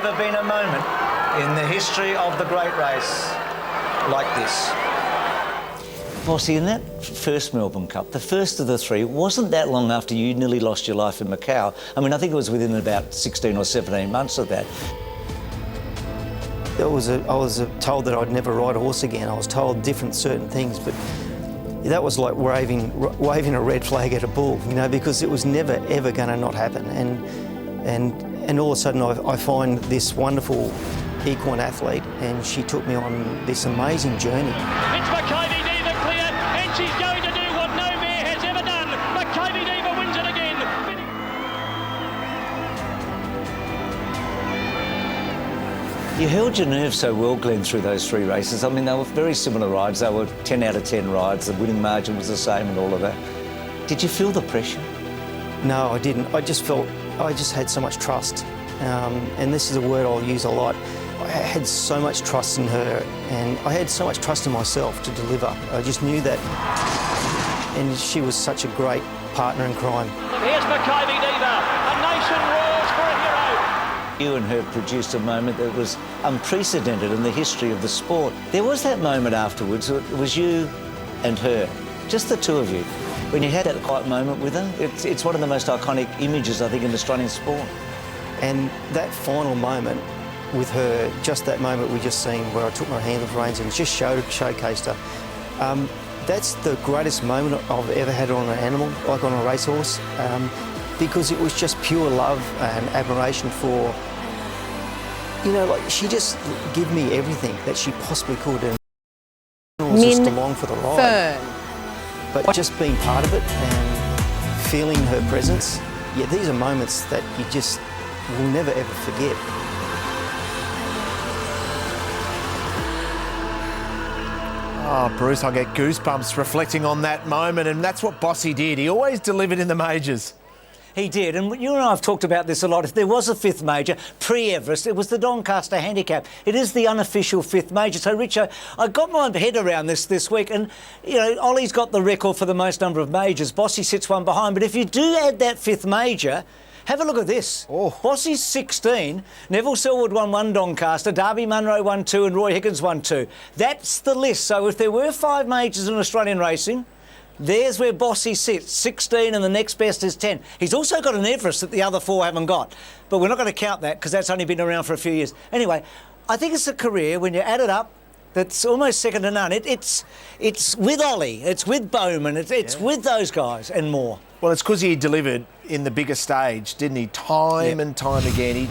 never been a moment in the history of the great race like this. Bossy, in that first Melbourne Cup, the first of the three, wasn't that long after you nearly lost your life in Macau. I mean, I think it was within about 16 or 17 months of that. I was told that I'd never ride a horse again. I was told different certain things, but that was like waving a red flag at a bull, you know, because it was never ever going to not happen. And all of a sudden I find this wonderful equine athlete, and she took me on this amazing journey. It's McCavey Diva clear, and she's going to do what no mare has ever done. McCavey Diva wins it again. You held your nerve so well, Glen, through those three races. I mean, they were very similar rides. They were 10 out of 10 rides. The winning margin was the same and all of that. Did you feel the pressure? No, I didn't. I just had so much trust. And this is a word I'll use a lot. I had so much trust in her, and I had so much trust in myself to deliver. I just knew that, and she was such a great partner in crime. Here's McCavey Diva. A nation roars for a hero. You and her produced a moment that was unprecedented in the history of the sport. There was that moment afterwards. It was you and her, just the two of you. When you had that quiet moment with her, it's one of the most iconic images, I think, in Australian sport. And that final moment with her, just that moment we just seen where I took my hand off reins and just showcased her. That's the greatest moment I've ever had on an animal, like on a racehorse, because it was just pure love and admiration for, you know, like she just gave me everything that she possibly could, and I was just along for the ride. But just being part of it and feeling her presence, yeah, these are moments that you just will never ever forget. Oh, Bruce, I get goosebumps reflecting on that moment, and that's what Bossy did. He always delivered in the majors. He did, and you and I have talked about this a lot. If there was a fifth major, pre-Everest, it was the Doncaster Handicap. It is the unofficial fifth major. So, Richo, I got my head around this week, and, you know, Ollie's got the record for the most number of majors. Bossy sits one behind, but if you do add that fifth major, have a look at this. Oh. Bossy's 16, Neville Selwood won one Doncaster, Darby Munro won two, and Roy Higgins won two. That's the list. So if there were 5 majors in Australian racing, there's where Bossy sits, 16, and the next best is 10. He's also got an Everest that the other 4 haven't got. But we're not going to count that because that's only been around for a few years. Anyway, I think it's a career, when you add it up, that's almost second to none. It's with Ollie, it's with Bowman, it's with those guys and more. Well, it's because he delivered in the bigger stage, didn't he? Time and time again. He